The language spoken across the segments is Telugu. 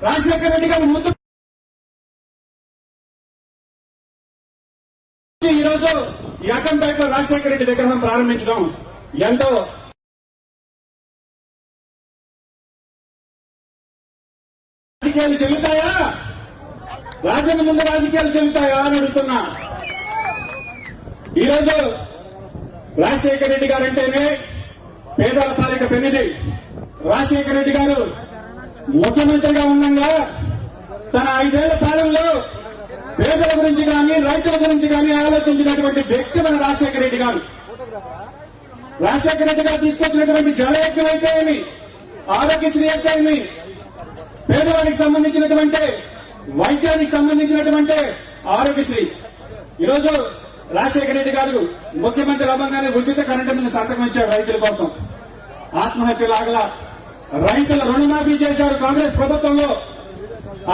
రాజశేఖర రెడ్డి గారి ముందు ఈరోజు యాకంపేటలో రాజశేఖర రెడ్డి విగ్రహం ప్రారంభించడం ఎంతో రాజకీయాలు చెల్లుతాయి. రాజ్యాంగ ముందు రాజకీయాలు చెల్లుతాయా అని అడుగుతున్నా. ఈరోజు రాజశేఖర రెడ్డి గారంటేనే పేదల పాలిట పెన్నిది. రాజశేఖర రెడ్డి గారు ముఖ్యమంత్రిగా ఉండగా తన 5 ఏళ్ల పాలనలో పేదల గురించి కానీ రైతుల గురించి కానీ ఆలోచించినటువంటి వ్యక్తి మన రాజశేఖర రెడ్డి గారు. రాజశేఖర రెడ్డి గారు తీసుకొచ్చినటువంటి జలయజ్ఞం అయితే ఏమి, ఆరోగ్యశ్రీ అయితే ఏమి, పేదవాడికి సంబంధించినటువంటి వైద్యానికి సంబంధించినటువంటి ఆరోగ్యశ్రీ. ఈరోజు రాజశేఖర రెడ్డి గారు ముఖ్యమంత్రి అవ్వగానే ఉచిత కరెంటు మీద సంతకం ఇచ్చారు రైతుల కోసం. ఆత్మహత్యలు ఆగల, రైతుల రుణమాఫీ చేశారు కాంగ్రెస్ ప్రభుత్వంలో.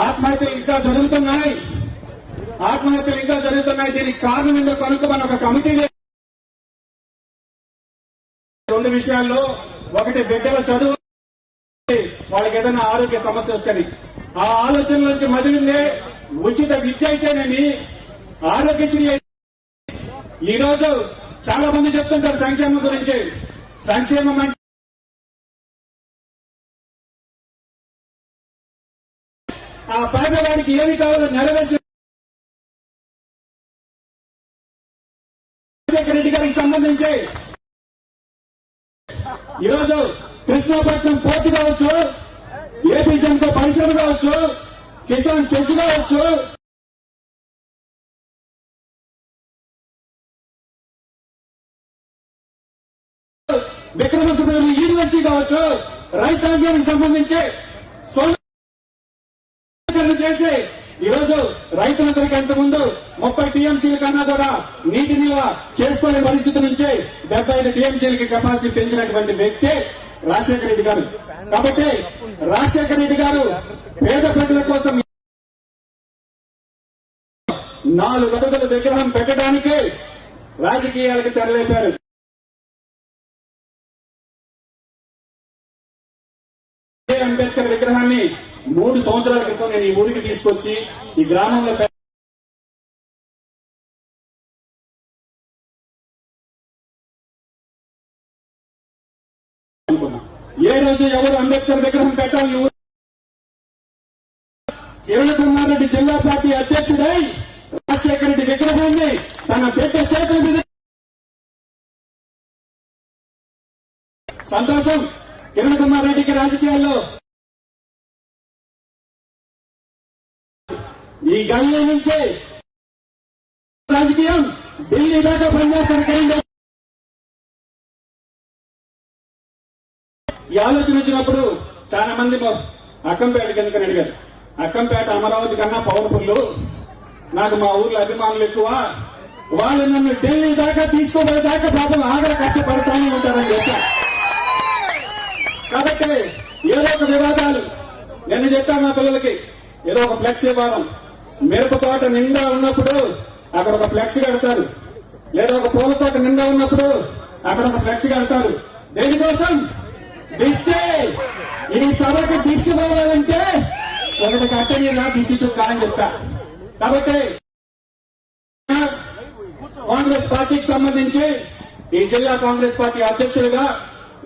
ఆత్మహత్యలు ఇంకా జరుగుతున్నాయి. దీనికి కారణం ఏంటో కనుక్కోమని ఒక కమిటీ. 2 విషయాల్లో, ఒకటి బిడ్డల చదువు, వాళ్ళకి ఏదైనా ఆరోగ్య సమస్య వస్తుంది. ఆ ఆలోచన నుంచి మదిలిందే ఉచిత విద్య అయితేనేమి, ఆరోగ్యశ్రీ. ఈ రోజు చాలా మంది చెప్తుంటారు సంక్షేమం గురించి. సంక్షేమం అంటే ఆ పేదవాడికి ఏమి కావాలో నెరవేర్చే రాజశేఖర రెడ్డి గారికి సంబంధించి ఈరోజు కృష్ణాపట్నం పోర్టు కావచ్చు, ఏపీ జంకో పరిశ్రమ కావచ్చు, కిసాన్ చర్చ్ కావచ్చు, విక్రమసుబ్రహ్మణ్యం యూనివర్సిటీ కావచ్చు, రైతాంగానికి సంబంధించి చేసి ఈరోజు రైతులందరికీ అంతకుముందు 30 టీఎంసీల కన్నా కూడా నీటి నిల్వ చేసుకునే పరిస్థితి నుంచి 75 టీఎంసీలకి కెపాసిటీ పెంచినటువంటి వ్యక్తి రాజశేఖర రెడ్డి గారు. కాబట్టి రాజశేఖర రెడ్డి గారు పేద ప్రజల కోసం 4 అడుగుల విగ్రహం పెట్టడానికి రాజకీయాలకు తెరలేపారు. అంబేద్కర్ విగ్రహాన్ని 3 సంవత్సరాల క్రితం నేను ఈ ఊరికి తీసుకొచ్చి ఈ గ్రామంలో అనుకున్నా. ఏ రోజు ఎవరు అంబేద్కర్ విగ్రహం పెట్టాలి? కిరణ్ కుమార్ రెడ్డి జిల్లా పార్టీ అధ్యక్షుడై రాజశేఖర రెడ్డి విగ్రహాన్ని తన బిడ్డ చేతుల మీద. సంతోషం. కిరణ్ కుమార్ రెడ్డికి రాజకీయాల్లో ఈ గల్లీ నుంచి రాజకీయం ఢిల్లీ దాకా పనిచేస్తాను. ఈ ఆలోచన వచ్చినప్పుడు చాలా మంది అక్కంపేటకి ఎందుకని అడిగారు. అక్కంపేట అమరావతి కన్నా పవర్ఫుల్, నాకు మా ఊర్లో అభిమానులు ఎక్కువ, వాళ్ళు నన్ను ఢిల్లీ దాకా తీసుకోబోయేదాకా పాపం ఆగర కష్టపడతానే ఉంటారని చెప్పారు. కాబట్టి ఏదో ఒక వివాదాలు నేను చెప్పాను మా పిల్లలకి, ఏదో ఒక ఫ్లెక్స్ ఇవ్వాలి. మిరప తోట నిండా ఉన్నప్పుడు అక్కడ ఒక ఫ్లెక్స్ కడతారు, లేదా ఒక పూల తోట నిండా ఉన్నప్పుడు అక్కడ ఒక ఫ్లెక్స్ కడతారు. దేనికోసం? దిష్టి. ఈ సభకు దిష్టి పోవాలంటే ఒకటి కట్టనీలా దిష్టి చుక్క అని చెప్తా. కాబట్టి కాంగ్రెస్ పార్టీకి సంబంధించి ఈ జిల్లా కాంగ్రెస్ పార్టీ అధ్యక్షుడిగా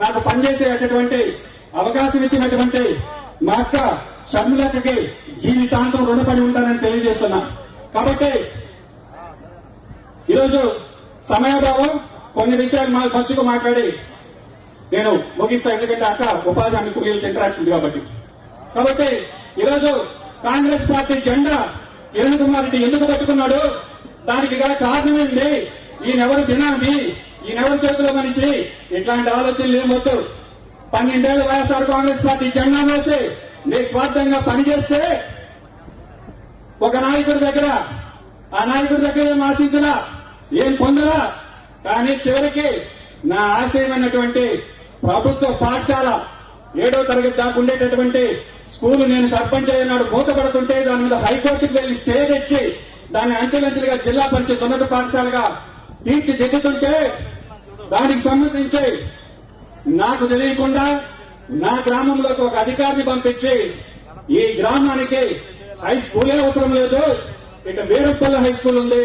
నాకు పనిచేసేటటువంటి అవకాశం ఇచ్చినటువంటి మా అక్క షర్మిలక్కకి జీవితాంతం రుణపడి ఉంటానని తెలియజేస్తున్నా. కాబట్టి ఈరోజు సమయాభావం, కొన్ని విషయాలు మంచుకు మాట్లాడి నేను ముగిస్తా. ఎందుకంటే అక్క ఉపాధి హామీ కూలీలకి ఇంటరాక్షన్ ఉంది కాబట్టి ఈరోజు కాంగ్రెస్ పార్టీ జెండా కిరణ్ కుమార్ రెడ్డి ఎందుకు పట్టుకున్నాడు, దానికి గల కారణం ఏంటి, ఈయనెవరు బినామీ, ఈయనెవరు చేతిలో మనిషి, ఇట్లాంటి ఆలోచనలు ఏమవుతూ 12 ఏళ్ల వైఎస్ఆర్ కాంగ్రెస్ పార్టీ జెండా వేసి నిస్వార్థంగా పనిచేస్తే ఒక నాయకుడి దగ్గర, ఆ నాయకుడి దగ్గర ఏం ఆశించలా, ఏం పొందలా. కానీ చివరికి నా ఆశయమైనటువంటి ప్రభుత్వ పాఠశాల 7వ తరగతి దాకా ఉండేటటువంటి స్కూల్ నేను సర్పంచ్ అయినాడు మూతపడుతుంటే దాని మీద హైకోర్టుకు వెళ్లి స్టే తెచ్చి దాన్ని అంచెలంచెలుగా జిల్లా పరిషత్ ఉన్నత పాఠశాలగా తీర్చిదిద్దుతుంటే దానికి సంబంధించి నాకు తెలియకుండా నా గ్రామంలోకి ఒక అధికారిని పంపించి ఈ గ్రామానికి హై స్కూలే అవసరం లేదు, ఇటు వీరప్పల్ల హై స్కూల్ ఉంది,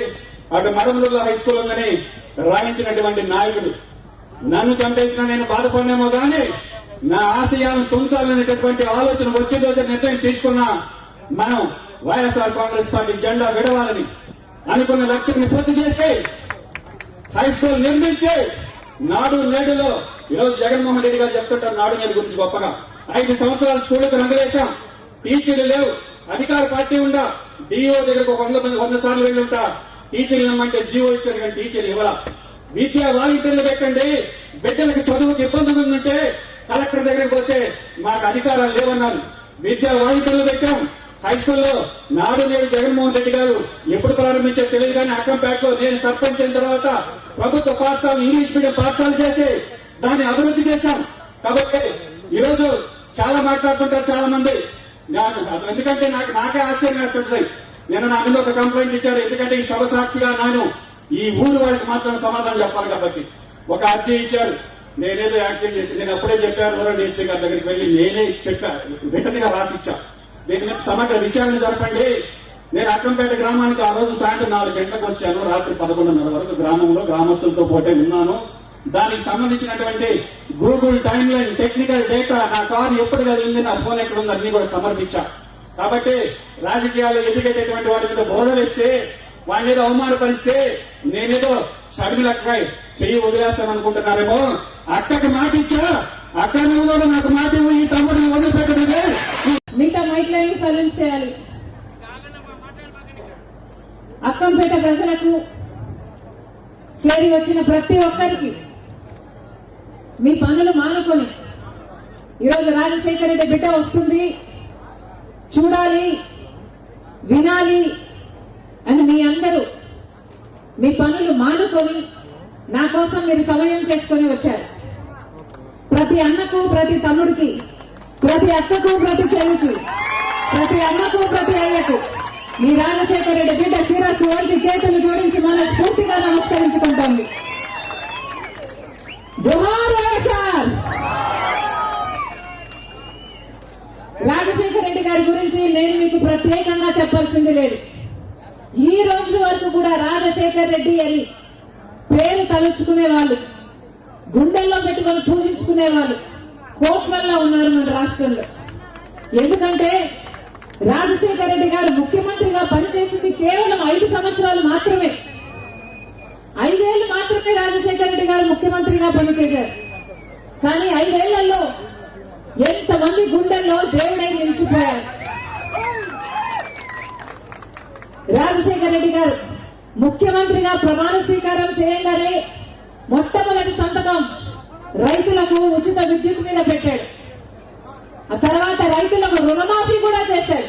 అటు మడమదుర్ల హై స్కూల్ ఉందని రాయించినటువంటి నాయకుడు. నన్ను చంపేసిన నేను బాధపడినేమో గాని నా ఆశయాలను తుంచాలనేటటువంటి ఆలోచన వచ్చే రోజు నిర్ణయం తీసుకున్నా. మనం వైఎస్ఆర్ కాంగ్రెస్ పార్టీ జెండా విడవాలని అనుకున్న లక్ష్యాన్ని పూర్తి చేసి హై స్కూల్ నిర్మించి నాడు నేడులో ఈరోజు జగన్మోహన్ రెడ్డి గారు చెప్తుంటారు నాడు నేడు గురించి గొప్పగా 5 సంవత్సరాలు స్కూళ్లకు రంగులేశాం. టీచర్లు లేవు, అధికార పార్టీ ఉండా, డిఓ దగ్గరకు 100 సార్లు వెళ్ళి ఉంటా. టీచర్లు ఇవ్వమంటే జీవో ఇచ్చారు కానీ టీచర్ ఇవ్వాల. విద్యా వాలంటీర్లు పెట్టండి, బిడ్డలకు చదువుకు ఇబ్బందులు ఉందంటే కలెక్టర్ దగ్గరికి పోతే మాకు అధికారాలు లేవన్నారు. విద్యా వాలంటీర్లు పెట్టాం. హై స్కూల్లో నాడు నేడు జగన్మోహన్ రెడ్డి గారు ఎప్పుడు ప్రారంభించారో తెలియదు కానీ అక్కంపేటలో నేను సర్పంచ్ అయిన తర్వాత ప్రభుత్వ పాఠశాలను ఇంగ్లీష్ మీడియం పాఠశాల చేసి దాన్ని అభివృద్ధి చేశాం. కాబట్టి ఈరోజు చాలా మాట్లాడుతుంటారు చాలా మంది. అసలు ఎందుకంటే నాకే ఆశ్చర్యం వేస్తుంటది. నేను నా మీద ఒక కంప్లైంట్ ఇచ్చారు. ఎందుకంటే ఈ సభ సాక్షిగా నేను ఈ ఊరు వారికి మాత్రం సమాధానం చెప్పాలి కాబట్టి ఒక అర్జీ ఇచ్చారు. నేనేదో యాక్సిడెంట్ చేసి నేను అప్పుడే చెప్పాను రూరల్ డీఎస్పీ గారి దగ్గరికి వెళ్లి నేనే చెప్పా, రిటర్న్ గా రాసిచ్చా. దీని మీద సమగ్ర విచారణ జరపండి. నేను అక్కంపేట గ్రామానికి ఆ రోజు సాయంత్రం 4 గంటలకు వచ్చాను. రాత్రి 11:30 వరకు గ్రామంలో గ్రామస్తులతో పోటీ ఉన్నాను. దానికి సంబంధించినటువంటి Google time line, technical data, నా కారు ఎప్పుడు కలిగింది, నా ఫోన్ ఎక్కడుంది అన్ని కూడా సమర్పించా. కాబట్టి రాజకీయాల్లో ఎదిగేటటువంటి వారి మీద బోధ వేస్తే, వారి మీద అవమానపరిస్తే నేనేదో షర్మిలక్కై చెయ్యి వదిలేస్తాను అనుకుంటున్నారేమో. అక్కకి మాట ఇచ్చా, అక్క నువ్వు నాకు మాట ఇవ్వు, ఈ తమ్ముడిని వదిలిపెట్టడే. మిగతా మైక్లైన్ సైలెన్స్ చేయాలి. అక్కంపేట ప్రజలకు చేరి వచ్చిన ప్రతి ఒక్కరికి మీ పనులు మానుకొని ఈరోజు రాజశేఖర రెడ్డి బిడ్డ వస్తుంది, చూడాలి, వినాలి అని మీ అందరూ మీ పనులు మానుకొని నా కోసం మీరు సమయం చేసుకొని వచ్చారు. ప్రతి అన్నకు, ప్రతి తమ్ముడికి, ప్రతి అక్కకు, ప్రతి చెల్లికి, ప్రతి అమ్మకు, ప్రతి అయ్యకు మీ రాజశేఖర రెడ్డి బిడ్డ శిరస్సు వంచి చేతులు జోడించి మనం పూర్తిగా నమస్కరించుకుంటోంది. జోహార్ వైఎస్ఆర్. రాజశేఖర రెడ్డి గారి గురించి నేను మీకు ప్రత్యేకంగా చెప్పాల్సింది లేదు. ఈ రోజు వరకు కూడా రాజశేఖర రెడ్డి అని పేరు తలుచుకునే వాళ్ళు, గుండెల్లో పెట్టుకొని పూజించుకునే వాళ్ళు కోట్లల్లో ఉన్నారు మన రాష్ట్రంలో. ఎందుకంటే రాజశేఖర రెడ్డి గారు ముఖ్యమంత్రిగా పనిచేసింది కేవలం 5 సంవత్సరాలు మాత్రమే. 5 ఏళ్లు మాత్రమే రాజశేఖర రెడ్డి గారు ముఖ్యమంత్రిగా పనిచేశారు. కానీ 5 ఏళ్లలో ఎంతమంది గుండెల్లో దేవుడై నిలిచిపోయారు. రాజశేఖర రెడ్డి గారు ముఖ్యమంత్రిగా ప్రమాణ స్వీకారం చేయగానే మొట్టమొదటి సంతకం రైతులకు ఉచిత విద్యుత్ మీద పెట్టాడు. ఆ తర్వాత రైతులకు రుణమాఫీ కూడా చేశాడు.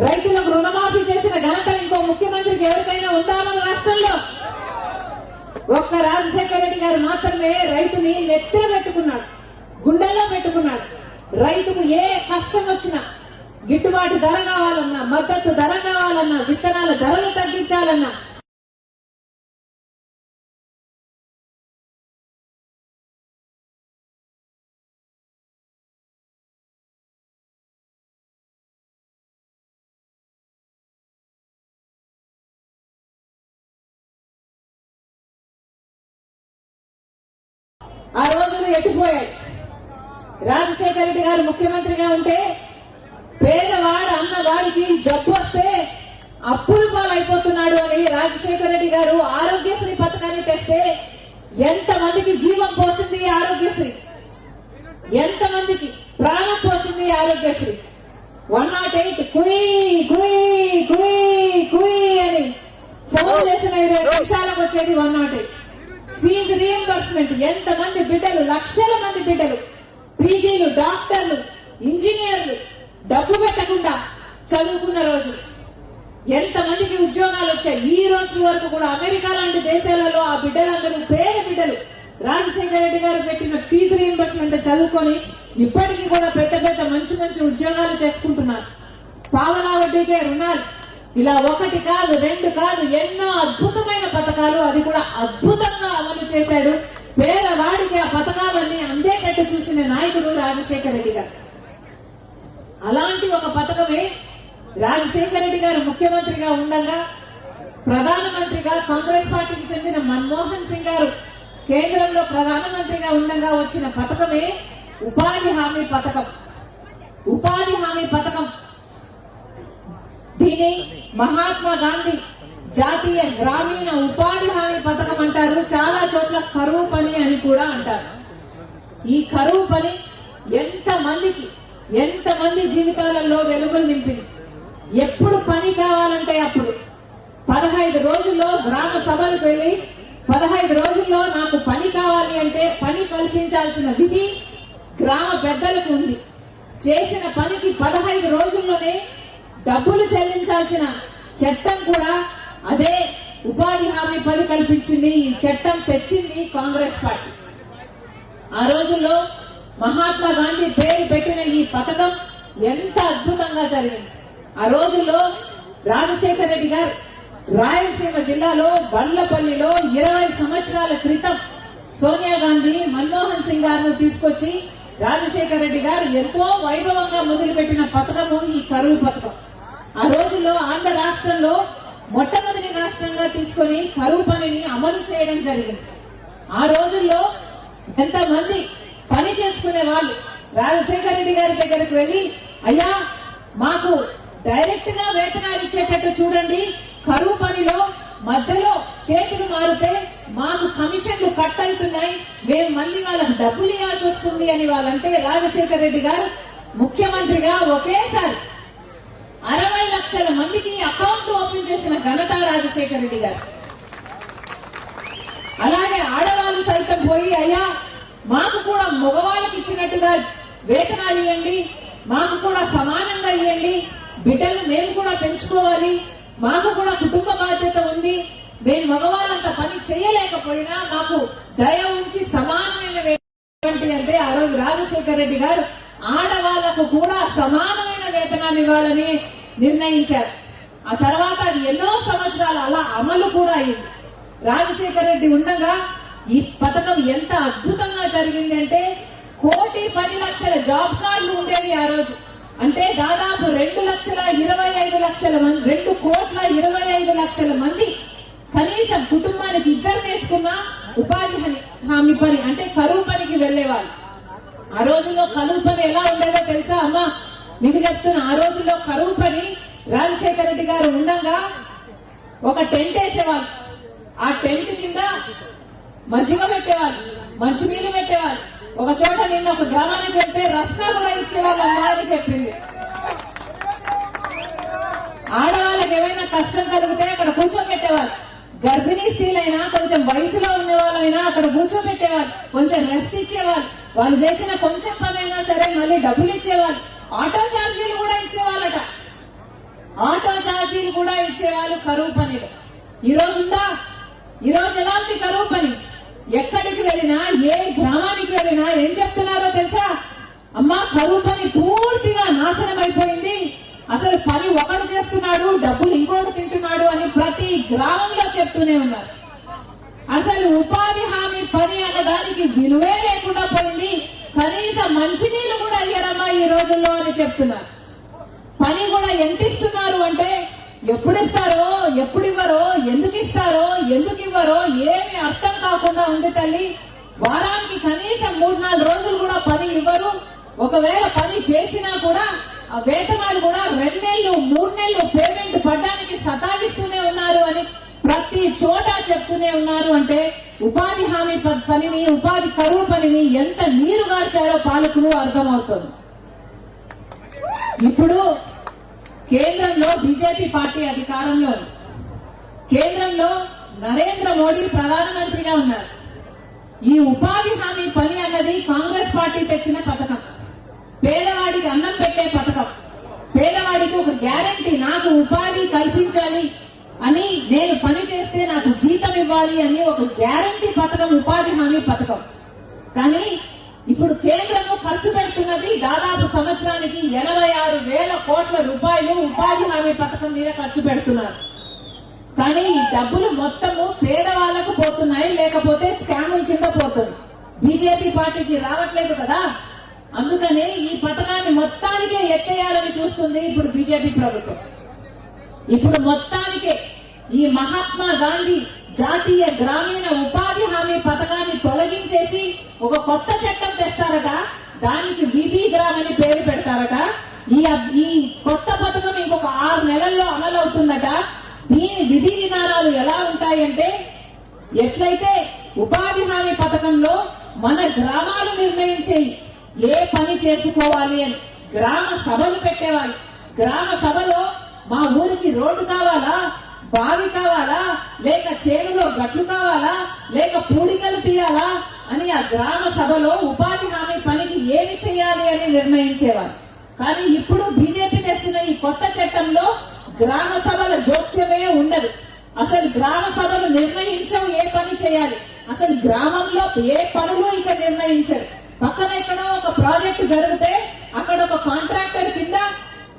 రైతులకు రుణమాఫీ చేసిన ఘనత ఇంకో ముఖ్యమంత్రికి ఎవరికైనా ఉందా మన రాష్ట్రంలో? ఒక్క రాజశేఖర రెడ్డి గారు మాత్రమే రైతుని నెత్తిన పెట్టుకున్నాడు, గుండెల్లో పెట్టుకున్నాడు. రైతుకు ఏ కష్టం వచ్చినా, గిట్టుబాటు ధర కావాలన్నా, మద్దతు ధర కావాలన్నా, విత్తనాల ధరలు తగ్గించాలన్నా, ఆ రోజులు ఎట్టిపోయాయి. రాజశేఖర రెడ్డి గారు ముఖ్యమంత్రిగా ఉంటే పేదవాడు అన్నవాడికి జబ్బు వస్తే అప్పుల పాలైపోతున్నాడు అని రాజశేఖర రెడ్డి గారు ఆరోగ్యశ్రీ పథకాన్ని తెస్తే ఎంతమందికి జీవం పోసింది ఆరోగ్యశ్రీ, ఎంతమందికి ప్రాణం పోసింది ఆరోగ్యశ్రీ. 108 కుయ్ కుయ్ కుయ్ కుయ్ అని ఫోన్ చేసిన 20 నిమిషాలకు వచ్చేది 108. ఫీజు రీఎంబర్స్మెంట్, ఎంతమంది బిడ్డలు, లక్షల మంది బిడ్డలు, పీజీలు, డాక్టర్లు, ఇంజనీర్లు డబ్బు పెట్టకుండా చదువుకున్న రోజు. ఎంతమందికి ఉద్యోగాలు వచ్చాయి. ఈ రోజు వరకు కూడా అమెరికా లాంటి దేశాలలో ఆ బిడ్డలందరూ పేద బిడ్డలు రాజశేఖర రెడ్డి గారు పెట్టిన ఫీజు రీఎంబర్స్మెంట్ చదువుకొని ఇప్పటికీ కూడా పెద్ద పెద్ద మంచి మంచి ఉద్యోగాలు చేసుకుంటున్నారు. పావలా వడ్డీకే రుణాలు, ఇలా 1 కాదు 2 కాదు ఎన్నో అద్భుతమైన పథకాలు, అది కూడా అద్భుతంగా అమలు చేశాడు. పేదవాడికి ఆ పథకాలన్నీ అందేటట్టు చూసిన నాయకుడు రాజశేఖర రెడ్డి గారు. అలాంటి ఒక పథకమే రాజశేఖర రెడ్డి గారు ముఖ్యమంత్రిగా ఉండగా ప్రధానమంత్రిగా కాంగ్రెస్ పార్టీకి చెందిన మన్మోహన్ సింగ్ గారు కేంద్రంలో ప్రధానమంత్రిగా ఉండగా వచ్చిన పథకమే ఉపాధి హామీ పథకం. ఉపాధి హామీ పథకం దీన్ని మహాత్మా గాంధీ జాతీయ గ్రామీణ ఉపాధి హామీ పథకం అంటారు. చాలా చోట్ల కరువు పని అని కూడా అంటారు. ఈ కరువు పని ఎంతమంది జీవితాలలో వెలుగులు నింపింది. ఎప్పుడు పని కావాలంటే అప్పుడు 15 రోజుల్లో గ్రామ సభలకు వెళ్లి 15 రోజుల్లో నాకు పని కావాలి అంటే పని కల్పించాల్సిన విధి గ్రామ పెద్దలకు ఉంది. చేసిన పనికి 15 రోజుల్లోనే డబ్బులు చెల్లించాల్సిన చట్టం కూడా అదే ఉపాధి హామీ పని కల్పించింది. ఈ చట్టం తెచ్చింది కాంగ్రెస్ పార్టీ. ఆ రోజుల్లో మహాత్మా గాంధీ పేరు పెట్టిన ఈ పథకం ఎంత అద్భుతంగా జరిగింది. ఆ రోజుల్లో రాజశేఖర రెడ్డి గారు రాయలసీమ జిల్లాలో బండ్లపల్లిలో 20 సంవత్సరాల క్రితం సోనియా గాంధీ మన్మోహన్ సింగ్ గారిని తీసుకొచ్చి రాజశేఖర రెడ్డి గారు ఎంతో వైభవంగా మొదలుపెట్టిన పథకము ఈ కరువు పథకం. ఆ రోజుల్లో ఆంధ్ర రాష్ట్రంలో మొట్టమొదటి రాష్ట్రంగా తీసుకొని కరువు పనిని అమలు చేయడం జరిగింది. ఆ రోజుల్లో ఎంతమంది పని చేసుకునే వాళ్ళు రాజశేఖర రెడ్డి గారి దగ్గరకు వెళ్లి, అయ్యా మాకు డైరెక్ట్ గా వేతనాలు ఇచ్చేటట్టు చూడండి, కరువు పనిలో మధ్యలో చేతులు మారితే మాకు కమిషన్లు కట్ అవుతున్నాయి, మేము మళ్ళీ వాళ్ళకి డబ్బులు ఇవ్వాల్సి వస్తుంది అని వాళ్ళంటే రాజశేఖర రెడ్డి గారు ముఖ్యమంత్రిగా ఒకేసారి 60 లక్షల మందికి అకౌంట్ ఓపెన్ చేసిన ఘనత రాజశేఖర రెడ్డి గారు. అలాగే ఆడవాళ్ళు సైతం పోయి, అయ్యా మాకు కూడా మగవాళ్ళకి ఇచ్చినట్టుగా వేతనాలు ఇవ్వండి, మాకు కూడా సమానంగా ఇవ్వండి, బిడ్డలు మేము కూడా పెంచుకోవాలి, మాకు కూడా కుటుంబ బాధ్యత ఉంది, మేము మగవాళ్ళంత పని చేయలేకపోయినా మాకు దయ ఉంచి సమానమైన వేతనం అంటే ఆ రోజు రాజశేఖర రెడ్డి గారు ఆడవాళ్లకు కూడా సమానమైన వేతనాలు ఇవ్వాలని నిర్ణయించారు. ఆ తర్వాత అది ఎన్నో సంవత్సరాలు అలా అమలు కూడా అయింది. రాజశేఖర రెడ్డి ఉండగా ఈ పథకం ఎంత అద్భుతంగా జరిగింది అంటే 1,10,00,000 జాబ్ కార్డులు ఉండేవి ఆ రోజు. అంటే దాదాపు 2,25,00,000 మంది, 2,25,00,000 మంది కనీసం కుటుంబానికి ఇద్దరు వేసుకున్న ఉపాధి హామీ పని అంటే కరువు పనికి వెళ్లేవాళ్ళు. ఆ రోజుల్లో కరువు పని ఎలా ఉండేదో తెలుసా అమ్మా? మీకు చెప్తున్నా. ఆ రోజుల్లో కరువు పని రాజశేఖర రెడ్డి గారు ఉండగా ఒక టెంట్ వేసేవాళ్ళు. ఆ టెంట్ కింద మజ్జిగ పెట్టేవాళ్ళు, మంచినీళ్లు పెట్టేవాళ్ళు. ఒక చోట నిన్న ఒక గ్రామానికి వెళ్తే రస్నా కూడా ఇచ్చేవాళ్ళు అమ్మా అని చెప్పింది. ఆడవాళ్ళకి ఏమైనా కష్టం కలిగితే అక్కడ కూర్చోబెట్టేవాళ్ళు. గర్భిణీ స్త్రీలైనా కొంచెం వయసులో ఉన్న వాళ్ళైనా అక్కడ కూర్చోబెట్టేవాళ్ళు, కొంచెం రెస్ట్ ఇచ్చేవాళ్ళు. వాళ్ళు చేసిన కొంచెం పనైనా సరే మళ్ళీ డబ్బులు ఇచ్చేవాళ్ళు. ఆటో ఛార్జీలు కూడా ఇచ్చేవాళ్ళట. ఆటో ఛార్జీలు కూడా ఇచ్చేవాళ్ళు కరువు పనిలో. ఈ రోజు ఉందా? ఈ రోజు ఎలాంటి కరువు పని? ఎక్కడికి వెళ్ళినా, ఏ గ్రామానికి వెళ్ళినా ఏం చెప్తున్నారో తెలుసా? అమ్మా కరువు పని పూర్తిగా నాశనం అయిపోయింది, అసలు పని ఒకడు చేస్తున్నాడు, డబ్బులు ఇంకోటి తింటున్నాడు అని ప్రతి గ్రామంలో చెప్తూనే ఉన్నారు. అసలు ఉపాధి హామీ పని అన్న దానికి విలువే లేకుండా పోయింది. కనీసం మంచినీళ్ళు కూడా అయ్యారమ్మా ఈ రోజుల్లో అని చెప్తున్నారు. పని కూడా ఎంత ఇస్తున్నారు అంటే ఎప్పుడు ఇస్తారో, ఎప్పుడు ఇవ్వరో, ఎందుకు ఇస్తారో, ఎందుకు ఇవ్వరో ఏమి అర్థం కాకుండా ఉంది తల్లి. వారానికి కనీసం 3-4 రోజులు కూడా పని ఇవ్వరు. ఒకవేళ పని చేసినా కూడా ఆ వేతనాలు కూడా 2 నెలలు 3 నెలలు పేమెంట్ పడ్డానికి సతాయిస్తూనే ఉన్నారు అని ప్రతి చోట చెప్తూనే ఉన్నారు. అంటే ఉపాధి హామీ పనిని, ఉపాధి కరువు పనిని ఎంత నీరు గార్చారో పాలకులు అర్థమవుతోంది. ఇప్పుడు కేంద్రంలో బీజేపీ పార్టీ అధికారంలో, కేంద్రంలో నరేంద్ర మోడీ ప్రధానమంత్రిగా ఉన్నారు. ఈ ఉపాధి హామీ పని అన్నది కాంగ్రెస్ పార్టీ తెచ్చిన పథకం. పేదవాడికి అన్నం పెట్టే పథకం, పేదవాడికి ఒక గ్యారంటీ, నాకు ఉపాధి కల్పించాలి అని, నేను పని చేస్తే నాకు జీతం ఇవ్వాలి అని ఒక గ్యారంటీ పథకం ఉపాధి హామీ పథకం. కానీ ఇప్పుడు కేంద్రము ఖర్చు పెడుతున్నది దాదాపు సంవత్సరానికి 86,000 కోట్ల రూపాయలు ఉపాధి హామీ పథకం మీద ఖర్చు పెడుతున్నారు. కానీ ఈ డబ్బులు మొత్తము పేదవాళ్లకు పోతున్నాయి, లేకపోతే స్కాముల కింద పోతుంది. బీజేపీ పార్టీకి రావట్లేదు కదా, అందుకనే ఈ పథకాన్ని మొత్తానికే ఎత్తేయాలని చూస్తుంది ఇప్పుడు బీజేపీ ప్రభుత్వం. ఇప్పుడు మొత్తానికే ఈ మహాత్మా గాంధీ జాతీయ గ్రామీణ ఉపాధి హామీ పథకాన్ని తొలగించేసి ఒక కొత్త చట్టం తెస్తారట. దానికి విబి గ్రామ్ అని పేరు పెడతారట. ఈ కొత్త పథకం ఇంకొక 6 నెలల్లో అమలు అవుతుందట. దీని విధి విధానాలు ఎలా ఉంటాయంటే, ఎట్లయితే ఉపాధి హామీ పథకంలో మన గ్రామాలు నిర్ణయించేవి ఏ పని చేసుకోవాలి అని గ్రామ సభలు పెట్టేవాళ్ళు. గ్రామ సభలో మా ఊరికి రోడ్డు కావాలా, బావి కావాలా, లేక చేనులో గట్లు కావాలా, లేక పూడికలు తీయాలా అని ఆ గ్రామ సభలో ఉపాధి హామీ పనికి ఏమి చేయాలి అని నిర్ణయించేవారు. కానీ ఇప్పుడు బీజేపీ తెస్తున్న ఈ కొత్త చట్టంలో గ్రామ సభల జోక్యమే ఉండదు. అసలు గ్రామ సభలు నిర్ణయించవు ఏ పని చేయాలి. అసలు గ్రామంలో ఏ పనులు ఇక నిర్ణయించరు. పక్కన ఎక్కడో ఒక ప్రాజెక్టు జరిగితే అక్కడ ఒక కాంట్రాక్టర్ కింద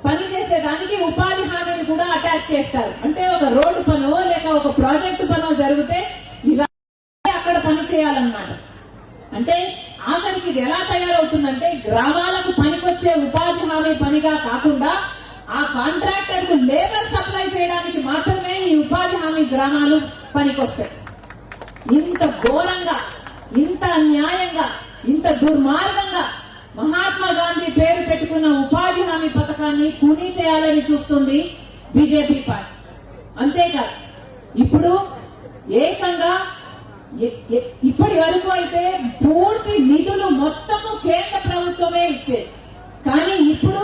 పని చేసేదానికి ఉపాధి హామీని కూడా అటాచ్ చేస్తారు. అంటే ఒక రోడ్డు పనో లేక ఒక ప్రాజెక్టు పనో జరిగితే ఇలా అక్కడ పని చేయాలన్నమాట. అంటే ఆఖరికి ఇది ఎలా తయారవుతుందంటే, గ్రామాలకు పనికొచ్చే ఉపాధి హామీ పనిగా కాకుండా ఆ కాంట్రాక్టర్ కు లేబర్ సప్లై చేయడానికి మాత్రమే ఈ ఉపాధి హామీ గ్రామాలు పనికొస్తాయి. ఇంత ఘోరంగా, ఇంత అన్యాయంగా, ఇంత దుర్మార్గంగా మహాత్మా గాంధీ పేరు పెట్టుకున్న ఉపాధి హామీ పథకాన్ని కూనీ చేయాలని చూస్తుంది బీజేపీ పార్టీ. అంతేకాదు, ఇప్పుడు ఏకంగా ఇప్పటి వరకు అయితే పూర్తి నిధులు మొత్తము కేంద్ర ప్రభుత్వమే ఇచ్చేది. కానీ ఇప్పుడు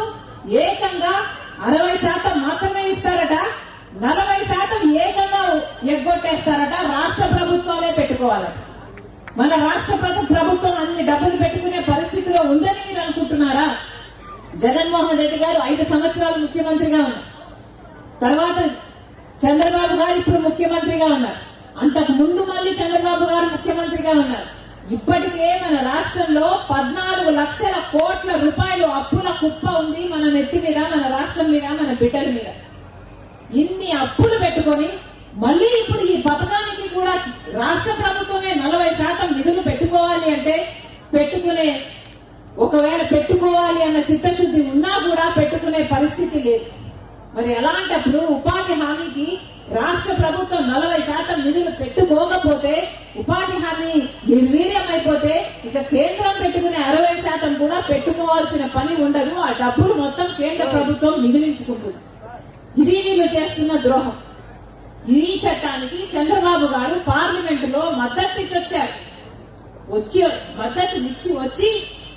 ఏకంగా 60% మాత్రమే ఇస్తారట, 40% ఏకంగా ఎగ్గొట్టేస్తారట. రాష్ట్ర ప్రభుత్వాలే పెట్టుకోవాలట. మన రాష్ట్ర ప్రభుత్వం అన్ని డబ్బులు పెట్టుకునే పరిస్థితిలో ఉందని మీరు అనుకుంటున్నారా? జగన్మోహన్ రెడ్డి గారు 5 సంవత్సరాలు ముఖ్యమంత్రిగా ఉన్నారు. తర్వాత చంద్రబాబు గారు ఇప్పుడు ముఖ్యమంత్రిగా ఉన్నారు. అంతకు ముందు మళ్ళీ చంద్రబాబు గారు ముఖ్యమంత్రిగా ఉన్నారు. ఇప్పటికే మన రాష్ట్రంలో 14 లక్షల కోట్ల రూపాయలు అప్పుల కుప్ప ఉంది మన నెత్తి మీద, మన రాష్ట్రం మీద, మన బిడ్డల మీద. ఇన్ని అప్పులు పెట్టుకొని మళ్ళీ ఇప్పుడు ఈ పథకానికి కూడా రాష్ట్ర ప్రభుత్వమే 40% నిధులు పెట్టుకోవాలి అంటే ఒకవేళ పెట్టుకోవాలి అన్న చిత్తశుద్ధి ఉన్నా కూడా పెట్టుకునే పరిస్థితి లేదు. మరి అలాంటప్పుడు ఉపాధి హామీకి రాష్ట్ర ప్రభుత్వం 40% నిధులు పెట్టుకోకపోతే, ఉపాధి హామీ నిర్వీర్యమైపోతే ఇక కేంద్రం పెట్టుకునే 60% కూడా పెట్టుకోవాల్సిన పని ఉండదు. ఆ డబ్బులు మొత్తం కేంద్ర ప్రభుత్వం మిగిలించుకుంటుంది. ఇది వీళ్ళు చేస్తున్న ద్రోహం. ఈ చట్టానికి చంద్రబాబు గారు పార్లమెంటులో మద్దతునిచ్చి వచ్చి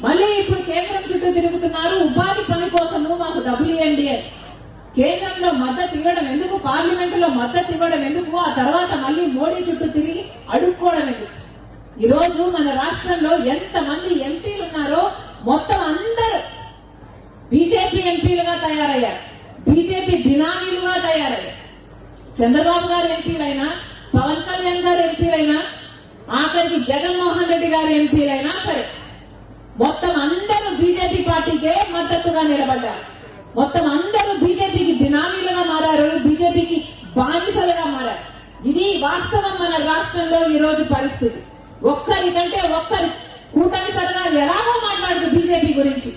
మళ్ళీ ఇప్పుడు కేంద్రం చుట్టూ తిరుగుతున్నారు. ఉపాధి పని కోసము మాకు డబ్బులు ఇవ్వండి అని. కేంద్రంలో మద్దతు ఇవ్వడం ఎందుకు, పార్లమెంటులో మద్దతు ఇవ్వడం ఎందుకు, ఆ తర్వాత మళ్ళీ మోడీ చుట్టూ తిరిగి అడుక్కోవడం ఎందుకు? ఈ రోజు మన రాష్ట్రంలో ఎంతమంది ఎంపీలు ఉన్నారో మొత్తం అందరూ బీజేపీ ఎంపీలుగా తయారయ్యారు, బీజేపీ బినామీలుగా తయారయ్యారు. చంద్రబాబు గారు ఎంపీలైనా, పవన్ కళ్యాణ్ గారు ఎంపీలైనా, ఆఖరికి జగన్మోహన్ రెడ్డి గారు ఎంపీలైనా సరే మొత్తం అందరూ బీజేపీ పార్టీకే మద్దతుగా నిలబడ్డారు. మొత్తం అందరూ బీజేపీకి బినామీలుగా మారారు, బీజేపీకి బానిసలుగా మారారు. ఇది వాస్తవం మన రాష్ట్రంలో ఈ రోజు పరిస్థితి. ఒక్కరికంటే ఒక్కరు కూటమి సర్కారు ఎలాగో మాట్లాడదు బీజేపీ గురించి,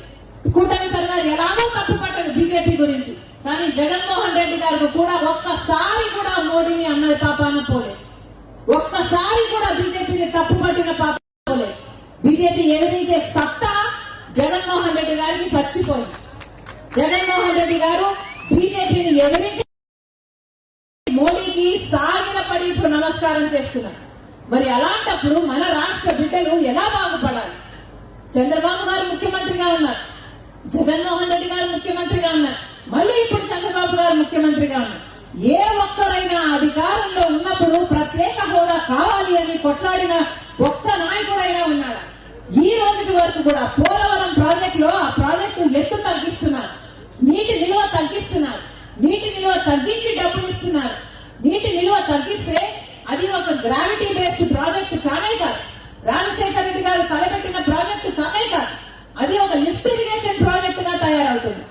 కూటమి సర్కారు ఎలాగో తప్పు పట్టదు బీజేపీ గురించి. కానీ జగన్మోహన్ రెడ్డి గారికి కూడా ఒక్కసారి కూడా మోడీని అన్నది పాపాన పోలే, ఒక్కసారి కూడా బీజేపీని తప్పు పట్టిన పాపాన పోలే. బీజేపీ ఎదిరించే సత్తా జగన్మోహన్ రెడ్డి గారికి చచ్చిపోయింది. జగన్మోహన్ రెడ్డి గారు బీజేపీని ఎదిరించి మోడీకి సాగిన పడి ఇప్పుడు నమస్కారం చేస్తున్నారు. మరి అలాంటప్పుడు మన రాష్ట్ర బిడ్డలు ఎలా బాగుపడాలి? చంద్రబాబు గారు ముఖ్యమంత్రిగా ఉన్నారు, జగన్మోహన్ రెడ్డి గారు ముఖ్యమంత్రిగా ఉన్నారు, మళ్ళీ ఇప్పుడు చంద్రబాబు గారు ముఖ్యమంత్రిగా ఉన్నారు. ఏ ఒక్కరైనా అధికారంలో ఉన్నప్పుడు ప్రత్యేక హోదా కావాలి అని కొట్లాడిన ఒక్క నాయకుడైనా ఉన్నాడా? ఈ రోజు వరకు కూడా పోలవరం ప్రాజెక్టులో ఆ ప్రాజెక్టు ఎత్తు తగ్గిస్తున్నారు, నీటి నిల్వ తగ్గిస్తున్నారు, నీటి నిల్వ తగ్గించి డబ్బులు ఇస్తున్నారు. నీటి నిల్వ తగ్గిస్తే అది ఒక గ్రావిటీ బేస్డ్ ప్రాజెక్టు కానే కాదు, రాజశేఖర రెడ్డి గారు తలపెట్టిన ప్రాజెక్టు కానే కాదు, అది ఒక లిఫ్ట్ ఇరిగేషన్ ప్రాజెక్టు గా తయారవుతుంది.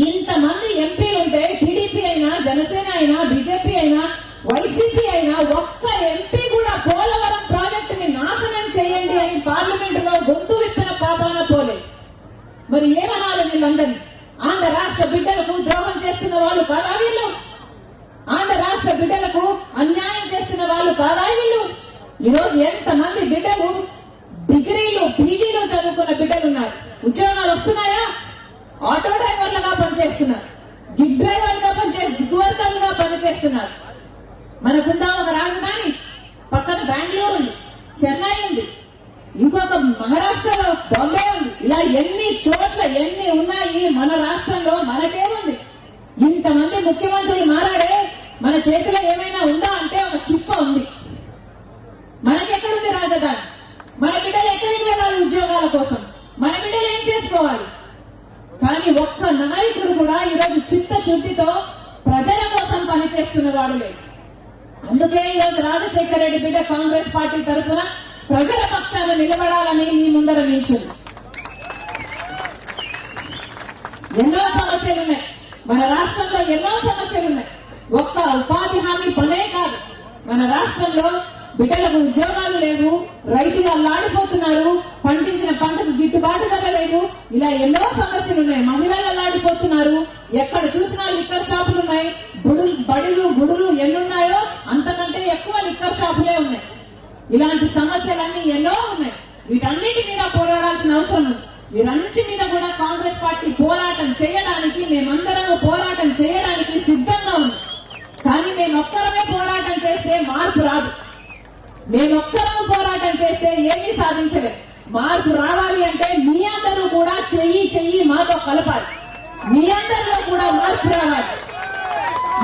ఇంతమంది ఎంపీలు ఉంటే టీడీపీ అయినా, జనసేన అయినా, బీజేపీ అయినా, వైసీపీ అయినా ఒక్క ఎంపీ కూడా పోలవరం ప్రాజెక్టుని నాశనం చేయండి అని పార్లమెంటులో గొంతు విప్పిన పాపాన పోలే. మరి ఏమనాలి వీళ్ళందరినీ? ఆంధ్ర రాష్ట్ర బిడ్డలకు ద్రోహం చేస్తున్న వాళ్ళు కాదా వీళ్ళు? ఆంధ్ర రాష్ట్ర బిడ్డలకు అన్యాయం చేస్తున్న వాళ్ళు కాదా వీళ్ళు? ఈరోజు ఎంతమంది బిడ్డలు డిగ్రీలు, పీజీలు చదువుకున్న బిడ్డలున్నారు, ఉద్యోగాలు వస్తున్నాయా? ఆటో డ్రైవర్లుగా పనిచేస్తున్నారు, గిగ్ డ్రైవర్లుగా గిగ్ వర్కర్లుగా పనిచేస్తున్నారు. మనకుందా ఒక రాజధాని, పక్కన బెంగళూరు ఉంది, చెన్నై ఉంది, ఇంకొక మహారాష్ట్రలో బాంబే ఉంది. ఇలా ఎన్ని చోట్ల ఎన్ని ఉన్నాయి మన రాష్ట్రంలో. మనకేముంది? ఇంతమంది ముఖ్యమంత్రులు మారాడే, మన చేతిలో ఏమైనా ఉందా అంటే ఒక చిప్ప ఉంది. మనకెక్కడుంది రాజధాని? మన బిడ్డలు ఎక్కడికి వెళ్ళాలి ఉద్యోగాల కోసం? మన బిడ్డలు ఏం చేసుకోవాలి? కానీ ఒక్క నాయకుడు కూడా ఈరోజు చిత్తశుద్ధితో ప్రజల కోసం పనిచేస్తున్న వాడు లేడు. అందుకే ఈరోజు రాజశేఖర రెడ్డి బిడ్డ కాంగ్రెస్ పార్టీ తరఫున ప్రజల పక్షాన నిలబడాలని మీ ముందర నిల్చుంది. ఎన్నో సమస్యలున్నాయి మన రాష్ట్రంలో, ఎన్నో సమస్యలున్నాయి. ఒక్క ఉపాధి హామీ పనే కాదు, మన రాష్ట్రంలో బిడ్డలకు ఉద్యోగాలు లేవు, రైతులు అల్లాడిపోతున్నారు, పండించిన పంటకు గిట్టుబాటు ధర లేదు. ఇలా ఎన్నో సమస్యలు ఉన్నాయి. మహిళలు అల్లాడిపోతున్నారు, ఎక్కడ చూసినా లిక్కర్ షాపులు ఉన్నాయి. బడులు గుడులు ఎన్నున్నాయో అంతకంటే ఎక్కువ లిక్కర్ షాపులే ఉన్నాయి. ఇలాంటి సమస్యలన్నీ ఎన్నో ఉన్నాయి. వీటన్నిటి మీద పోరాడాల్సిన అవసరం ఉంది. వీరన్నిటి మీద కూడా కాంగ్రెస్ పార్టీ పోరాటం చేయడానికి, మేమందరము పోరాటం చేయడానికి సిద్ధంగా ఉంది. కానీ మేమొక్కరమే పోరాటం చేస్తే మార్పు రాదు. మేమొక్కరము పోరాటం చేస్తే ఏమీ సాధించలేదు. మార్పు రావాలి అంటే మీ అందరూ కూడా చెయ్యి మాతో కలపాలి. మీ అందరిలో కూడా మార్పు రావాలి.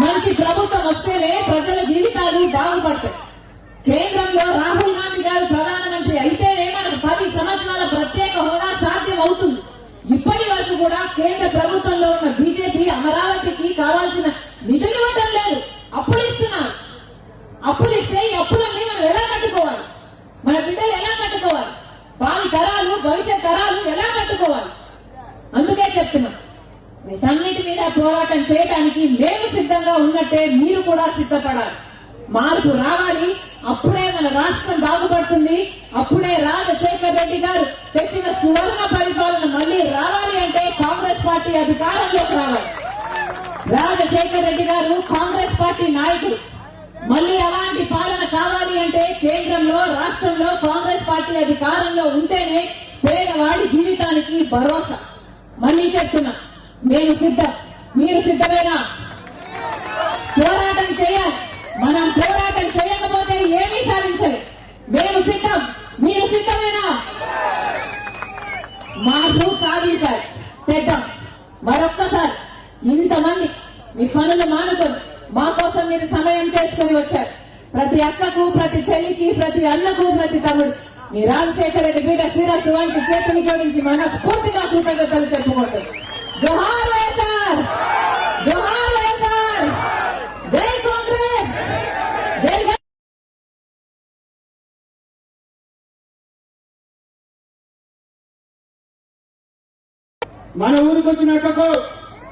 మంచి ప్రభుత్వం వస్తేనే ప్రజల జీవితాలు బాగుపడతాయి. కేంద్రంలో రాహుల్ గాంధీ గారు ప్రధానమంత్రి అయితేనే మనకు 10 సంవత్సరాల ప్రత్యేక హోదా సాధ్యం అవుతుంది. ఇప్పటి వరకు కూడా కేంద్ర ప్రభుత్వంలో ఉన్న బీజేపీ అమరావతికి కావాల్సిన నిధులు ఇవ్వడం లేదు, అప్పులు ఇస్తున్నారు. అప్పులు ఇస్తే ఈ అప్పులన్నీ మనం ఎలా కట్టుకోవాలి? మన బిడ్డలు ఎలా కట్టుకోవాలి? భావి తరాలు, భవిష్యత్ తరాలు ఎలా కట్టుకోవాలి? అందుకే చెప్తున్నాం, వీటన్నిటి మీద పోరాటం చేయడానికి మేము సిద్ధంగా ఉన్నట్టే మీరు కూడా సిద్ధపడాలి. మార్పు రావాలి. అప్పుడే మన రాష్ట్రం బాగుపడుతుంది. అప్పుడే రాజశేఖర్ రెడ్డి గారు తెచ్చిన సువర్ణ పరిపాలన మళ్ళీ రావాలి అంటే కాంగ్రెస్ పార్టీ అధికారంలోకి రావాలి. రాజశేఖర్ రెడ్డి గారు కాంగ్రెస్ పార్టీ నాయకుడు. మళ్ళీ అలాంటి పాలన కావాలి అంటే కేంద్రంలో, రాష్ట్రంలో కాంగ్రెస్ పార్టీ అధికారంలో ఉంటేనే పేదవాడి జీవితానికి భరోసా. మళ్ళీ చెప్తున్నా, మేము సిద్ధం. మీరు సిద్ధమేనా? పోరాటం చేయాలి. మనం పోరాటం చేయకపోతే ఏమీ సాధించలేదు. మేము సిద్ధం. మీరు సిద్ధమేనా? మార్పు సాధించాలి. తెద్దాం. మరొక్కసారి ఇంతమంది మీ పనులు మానుకొని మా కోసం మీరు సమయం చేసుకుని వచ్చారు. ప్రతి అక్కకు, ప్రతి చెల్లికి, ప్రతి అన్నకు, ప్రతి తమ్ముడు మీ రాజశేఖర రెడ్డి బిడ్డ శిరస్సు వంచి చేతులు జోడించి మనస్ఫూర్తిగా కృతజ్ఞతలు చెప్పుకుంటారు. జోహార్ వైఎస్ఆర్, జోహార్ వైఎస్ఆర్, జై కాంగ్రెస్, జై జై. మన ఊరికి వచ్చిన అక్కకు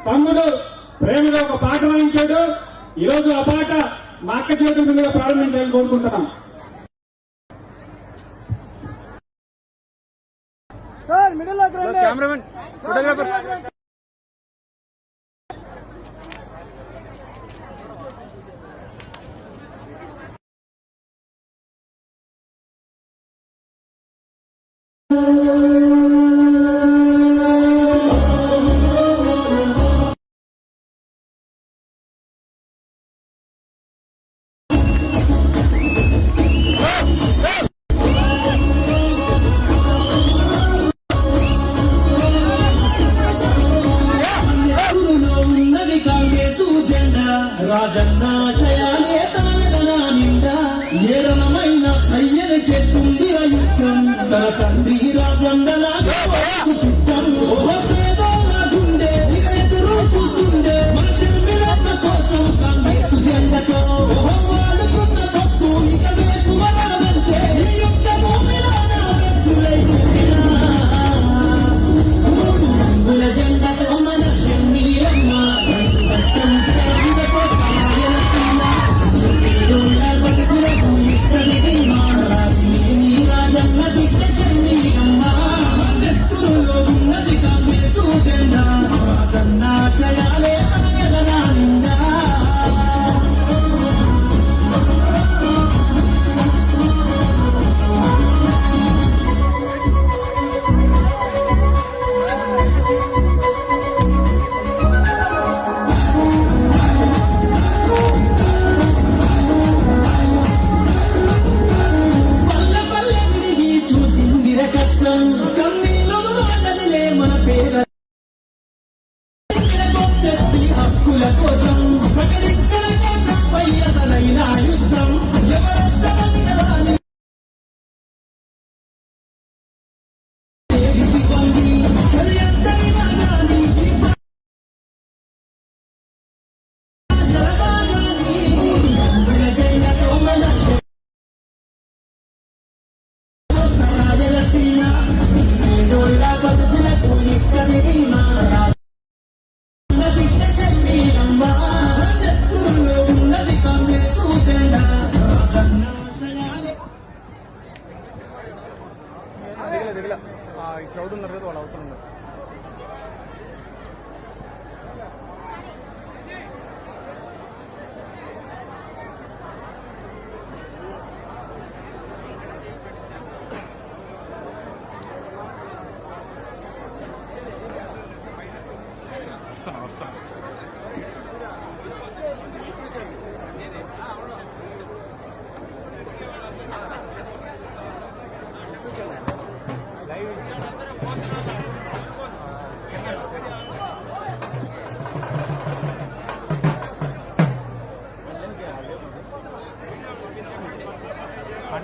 తమ్ముడు ప్రేమగా ఒక పాట వాయించాడు. ఈరోజు ఆ పాట మా అక్క చేతుల మీదుగా ప్రారంభించాలని కోరుకుంటున్నాం. సార్ మిడిల్ లోకి రండి. Cameraman, photographer. రాజన్నాశయాలే తన నిండా ఏ రణమైన సయ్యని చేస్తుంది యుద్ధం. తన తండ్రి రాజన్నలాగా సిద్ధం. పేదోళ్ళ గుండె ఇక ఎదురు చూస్తుండే మన శర్మిలన్న కోసం కాంగ్రెస్ జెండతో వాడుకున్న పప్పు ఇక వేపు రాదంటే ఈ యుద్ధ భూమిలో నా వెప్పులై మూడు రంగుల జెండతో మన శర్మిలమ్మ ఉన్నది కాంగ్రెస్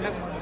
పండగ